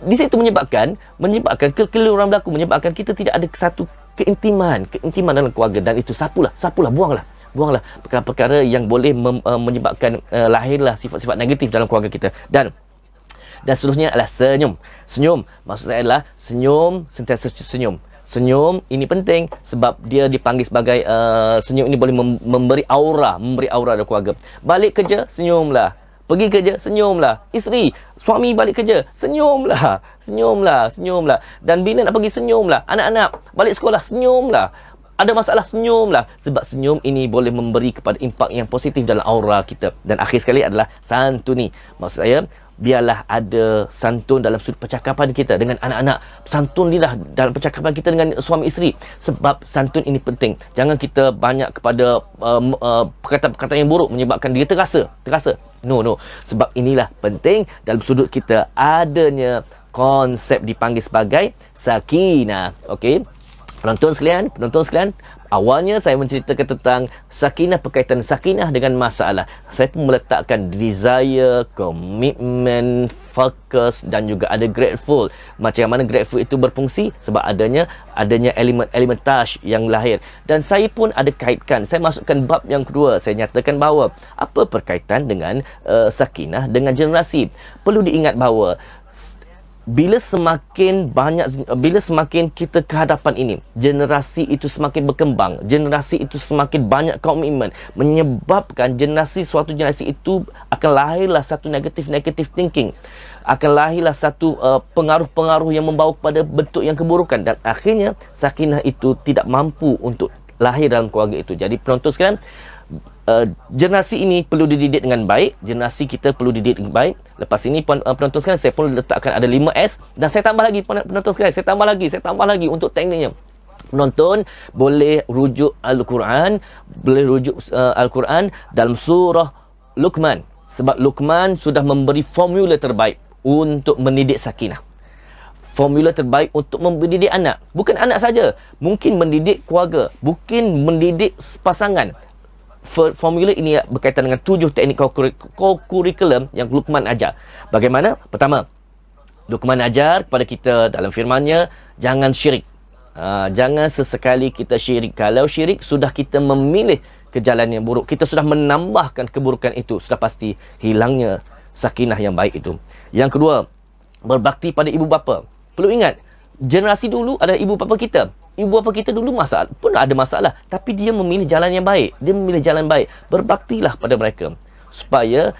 Di situ menyebabkan kekeliruan berlaku, menyebabkan kita tidak ada satu keintiman dalam keluarga. Dan itu sapulah, buanglah perkara-perkara yang boleh menyebabkan lahirlah sifat-sifat negatif dalam keluarga kita. Dan seterusnya adalah senyum. Maksud saya adalah sentiasa senyum ini penting sebab dia dipanggil sebagai senyum ini boleh memberi aura dalam keluarga. Balik kerja, senyumlah. Pergi kerja, senyumlah. Isteri, suami balik kerja, senyumlah. Dan bila nak pergi, senyumlah. Anak-anak balik sekolah, senyumlah. Ada masalah, senyumlah. Sebab senyum ini boleh memberi kepada impak yang positif dalam aura kita. Dan akhir sekali adalah santuni. Maksud saya, biarlah ada santun dalam sudut percakapan kita dengan anak-anak. Santunilah dalam percakapan kita dengan suami isteri. Sebab santun ini penting. Jangan kita banyak kepada perkataan-perkataan yang buruk menyebabkan dia terasa. No. Sebab inilah penting dalam sudut kita adanya konsep dipanggil sebagai sakinah. Okey. Penonton sekalian, Awalnya saya menceritakan tentang sakinah, berkaitan sakinah dengan masalah. Saya pun meletakkan desire, commitment, focus dan juga ada grateful. Macam mana grateful itu berfungsi? Sebab adanya elemen touch yang lahir. Dan saya pun ada kaitkan. Saya masukkan bab yang kedua. Saya nyatakan bahawa apa berkaitan dengan sakinah dengan generasi. Perlu diingat bahawa bila semakin kita ke hadapan ini, generasi itu semakin berkembang, generasi itu semakin banyak komitmen, menyebabkan suatu generasi itu akan lahirlah satu negatif thinking, akan lahirlah satu pengaruh-pengaruh yang membawa kepada bentuk yang keburukan, dan akhirnya sakinah itu tidak mampu untuk lahir dalam keluarga itu. Jadi penonton sekalian, generasi ini perlu dididik dengan baik. Generasi kita perlu dididik dengan baik. Lepas ini penonton sekalian, saya pun letakkan ada 5S. Dan saya tambah lagi penonton sekalian, saya tambah lagi untuk tekniknya. Penonton boleh rujuk Al-Quran, Al-Quran dalam surah Luqman. Sebab Luqman sudah memberi formula terbaik untuk mendidik sakinah. Formula terbaik untuk mendidik anak. Bukan anak saja, mungkin mendidik keluarga, mungkin mendidik pasangan. Formula ini berkaitan dengan 7 teknik co-curriculum yang Luqman ajar. Bagaimana? Pertama, Luqman ajar kepada kita dalam firman-Nya, jangan syirik. Jangan sesekali kita syirik. Kalau syirik, sudah kita memilih ke jalan yang buruk. Kita sudah menambahkan keburukan itu. Sudah pasti hilangnya sakinah yang baik itu. Yang kedua, berbakti pada ibu bapa. Perlu ingat, generasi dulu adalah ibu bapa kita. Ibu bapa kita dulu pun ada masalah, tapi dia memilih jalan yang baik. Dia memilih jalan baik. Berbaktilah pada mereka. Supaya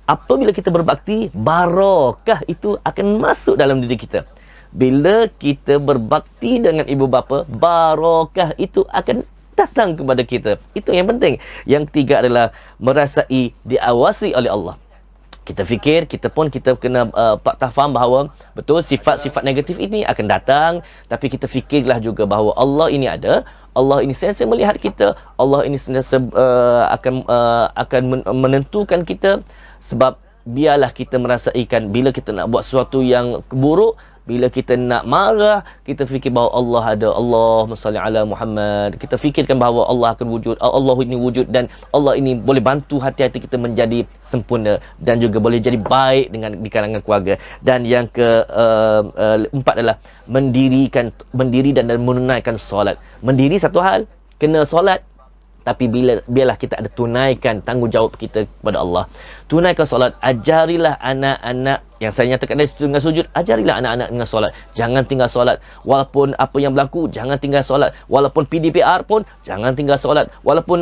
apabila kita berbakti, barakah itu akan masuk dalam diri kita. Bila kita berbakti dengan ibu bapa, barakah itu akan datang kepada kita. Itu yang penting. Yang ketiga adalah merasai diawasi oleh Allah. Kita fikir, kita kena faham bahawa betul sifat-sifat negatif ini akan datang, tapi kita fikirlah juga bahawa Allah ini ada, Allah ini sentiasa melihat kita, Allah ini sentiasa akan menentukan kita. Sebab biarlah kita merasaikan bila kita nak buat sesuatu yang buruk, bila kita nak marah, kita fikir bahawa Allah ada. Allahumma salli ala Muhammad. Kita fikirkan bahawa Allah akan wujud. Allah ini wujud dan Allah ini boleh bantu hati-hati kita menjadi sempurna dan juga boleh jadi baik di kalangan keluarga. Dan yang keempat adalah mendiri dan menunaikan solat. Mendiri satu hal, kena solat. Tapi biarlah kita ada tunaikan tanggungjawab kita kepada Allah. Tunaikan solat. Ajarilah anak-anak, yang saya nyatakan dari dengan sujud, ajarilah anak-anak dengan solat. Jangan tinggal solat. Walaupun apa yang berlaku, jangan tinggal solat. Walaupun PDPR pun, jangan tinggal solat. Walaupun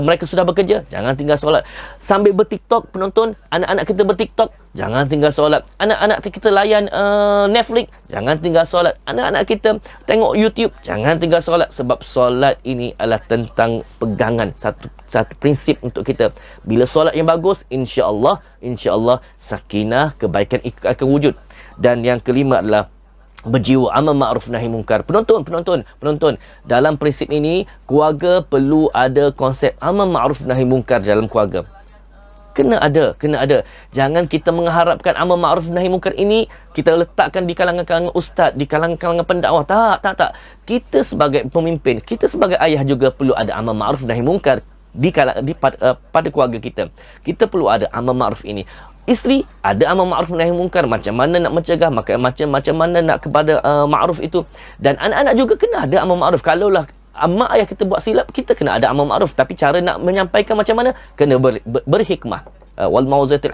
mereka sudah bekerja, jangan tinggal solat. Sambil berTikTok, penonton, anak-anak kita berTikTok, jangan tinggal solat. Anak-anak kita layan Netflix, jangan tinggal solat. Anak-anak kita tengok YouTube, jangan tinggal solat. Sebab solat ini adalah tentang pegangan, satu prinsip untuk kita. Bila solat yang bagus, insya-Allah sakinah, kebaikan akan wujud. Dan yang kelima adalah berjiwa amal ma'ruf nahi munkar. Penonton, dalam prinsip ini, keluarga perlu ada konsep amal ma'ruf nahi munkar dalam keluarga. Kena ada. Jangan kita mengharapkan amal ma'ruf nahi munkar ini kita letakkan di kalangan-kalangan ustaz, di kalangan-kalangan pendakwah. Tak. Kita sebagai pemimpin, kita sebagai ayah juga perlu ada amal ma'ruf nahi munkar pada keluarga kita. Kita perlu ada amal ma'ruf ini. Isteri ada amal ma'ruf nahi munkar, macam mana nak mencegah, macam mana nak kepada ma'ruf itu. Dan anak-anak juga kena ada amal ma'ruf. Kalaulah mak ayah kita buat silap, kita kena ada amal ma'ruf. Tapi cara nak menyampaikan macam mana, kena berhikmah. Wal mau'izatul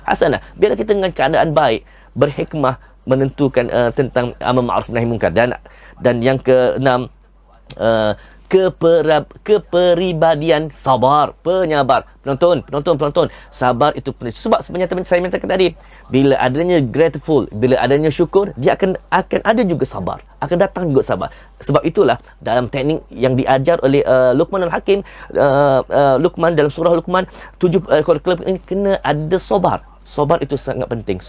hasanah. Biarlah kita dengan keadaan baik, berhikmah menentukan tentang amal ma'ruf nahi munkar. Dan yang keenam, kepribadian sabar, penyabar. Penonton, sabar itu penting. Sebab sebenarnya saya minta tadi, bila adanya grateful, bila adanya syukur, dia akan ada juga sabar, akan datang juga sabar. Sebab itulah dalam teknik yang diajar oleh Luqman Al-Hakim, Luqman dalam surah Luqman 7 ini kena ada sabar. Sabar itu sangat penting.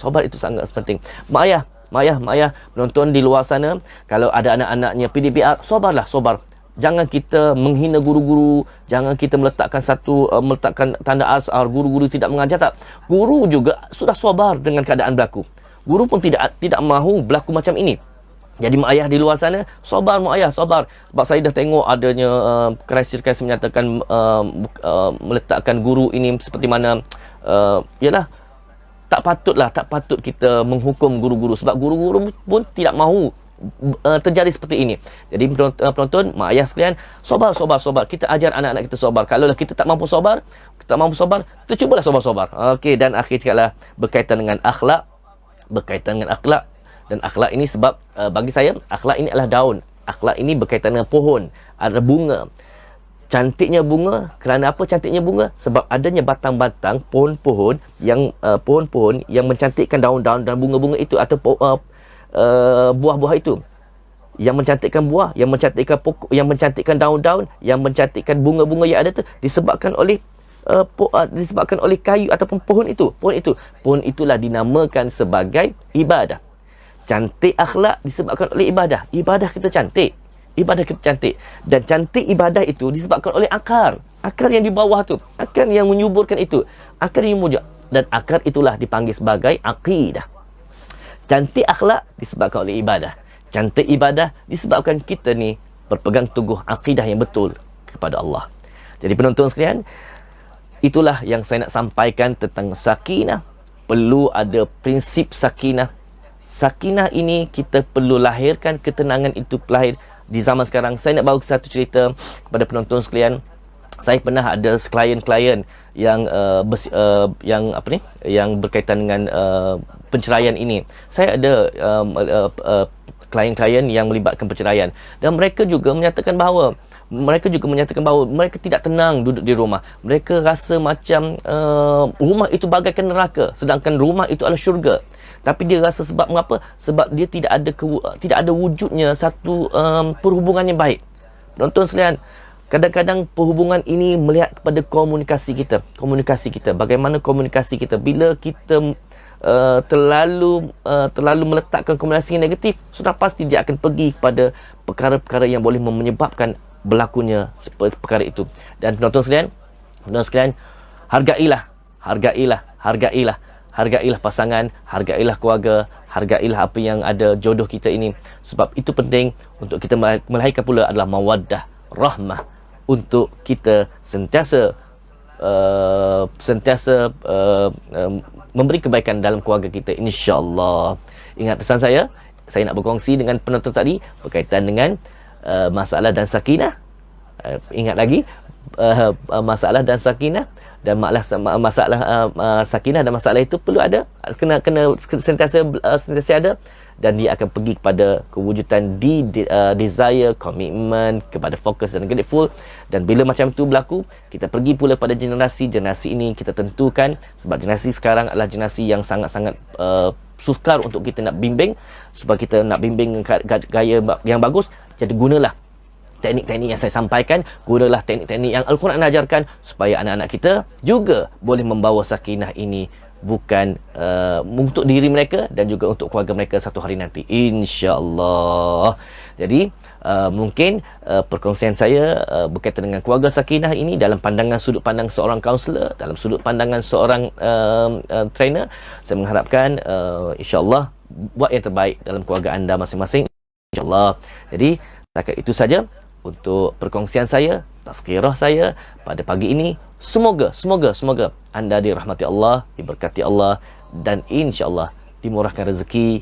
Mak ayah, penonton di luar sana, kalau ada anak-anaknya PDPR, sabar. Jangan kita menghina guru-guru, jangan kita meletakkan tanda asar guru-guru tidak mengajar. Tak, guru juga sudah sabar dengan keadaan berlaku. Guru pun tidak mahu berlaku macam ini. Jadi mak ayah di luar sana, sabar mak ayah, sabar. Sebab saya dah tengok adanya krisis-krisis menyatakan meletakkan guru ini seperti mana yalah, tak patut kita menghukum guru-guru, sebab guru-guru pun tidak mahu terjadi seperti ini. Jadi penonton, mak ayah sekalian, sabar. Kita ajar anak-anak kita sabar. Kalau kita tak mampu sabar, kita cubalah sabar. Okey, dan akhir cakaplah berkaitan dengan akhlak. Dan akhlak ini sebab bagi saya, akhlak ini adalah daun. Akhlak ini berkaitan dengan pohon, ada bunga. Cantiknya bunga, kerana apa cantiknya bunga? Sebab adanya batang-batang pohon-pohon yang mencantikkan daun-daun dan bunga-bunga itu, atau buah-buah itu. Yang mencantikkan buah, yang mencantikkan pokok, yang mencantikkan daun-daun, yang mencantikkan bunga-bunga yang ada tu disebabkan oleh kayu ataupun pohon itu. Pohon itulah dinamakan sebagai ibadah. Cantik akhlak disebabkan oleh ibadah. Ibadah kita cantik. Dan cantik ibadah itu disebabkan oleh akar yang di bawah tu, akar yang menyuburkan itu, akar yang mujak, dan akar itulah dipanggil sebagai akidah. Cantik akhlak disebabkan oleh ibadah. Cantik ibadah disebabkan kita ni berpegang teguh akidah yang betul kepada Allah. Jadi penonton sekalian, itulah yang saya nak sampaikan tentang sakinah. Perlu ada prinsip sakinah. Sakinah ini kita perlu lahirkan, ketenangan itu lahir di zaman sekarang. Saya nak bawa satu cerita kepada penonton sekalian. Saya pernah ada klien-klien yang yang berkaitan dengan penceraian ini. Saya ada klien-klien yang melibatkan perceraian, dan mereka juga menyatakan bahawa mereka tidak tenang duduk di rumah. Mereka rasa macam rumah itu bagaikan neraka, sedangkan rumah itu adalah syurga. Tapi dia rasa sebab mengapa? Sebab dia tidak ada wujudnya satu perhubungan yang baik. Penonton sekalian, kadang-kadang perhubungan ini melihat kepada komunikasi kita. Bagaimana komunikasi kita? Bila kita terlalu meletakkan komunikasi yang negatif, sudah pasti dia akan pergi kepada perkara-perkara yang boleh menyebabkan berlakunya perkara itu. Dan penonton sekalian, hargailah pasangan, hargailah keluarga, hargailah apa yang ada jodoh kita ini. Sebab itu penting untuk kita melahirkan pula adalah mawaddah, rahmah, untuk kita sentiasa memberi kebaikan dalam keluarga kita, insya-Allah. Ingat pesan saya nak berkongsi dengan penonton tadi berkaitan dengan masalah dan sakinah. Ingat lagi, masalah dan sakinah, dan masalah sakinah dan masalah itu perlu ada, kena sentiasa ada, dan dia akan pergi kepada kewujudan desire, komitmen, kepada fokus dan grateful. Dan bila macam itu berlaku, kita pergi pula pada generasi ini kita tentukan, sebab generasi sekarang adalah generasi yang sangat-sangat sukar untuk kita nak bimbing. Sebab kita nak bimbing gaya yang bagus, jadi gunalah teknik-teknik yang saya sampaikan, gunalah teknik-teknik yang Al-Quran ajarkan, supaya anak-anak kita juga boleh membawa sakinah ini, bukan untuk diri mereka dan juga untuk keluarga mereka satu hari nanti, insya-Allah. Jadi mungkin perkongsian saya berkaitan dengan keluarga sakinah ini dalam sudut pandang seorang kaunselor, dalam sudut pandangan seorang trainer. Saya mengharapkan insya-Allah buat yang terbaik dalam keluarga anda masing-masing, insya-Allah. Jadi setakat itu saja untuk perkongsian saya, tazkirah saya pada pagi ini. Semoga anda dirahmati Allah, diberkati Allah, dan insya-Allah dimurahkan rezeki.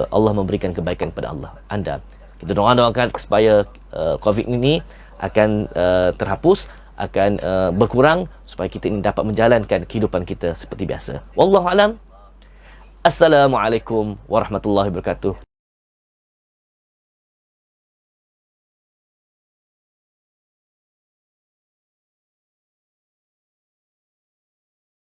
Allah memberikan kebaikan kepada anda. Kita doakan supaya COVID ini akan terhapus, akan berkurang, supaya kita ini dapat menjalankan kehidupan kita seperti biasa. Wallahu alam. Assalamualaikum warahmatullahi wabarakatuh.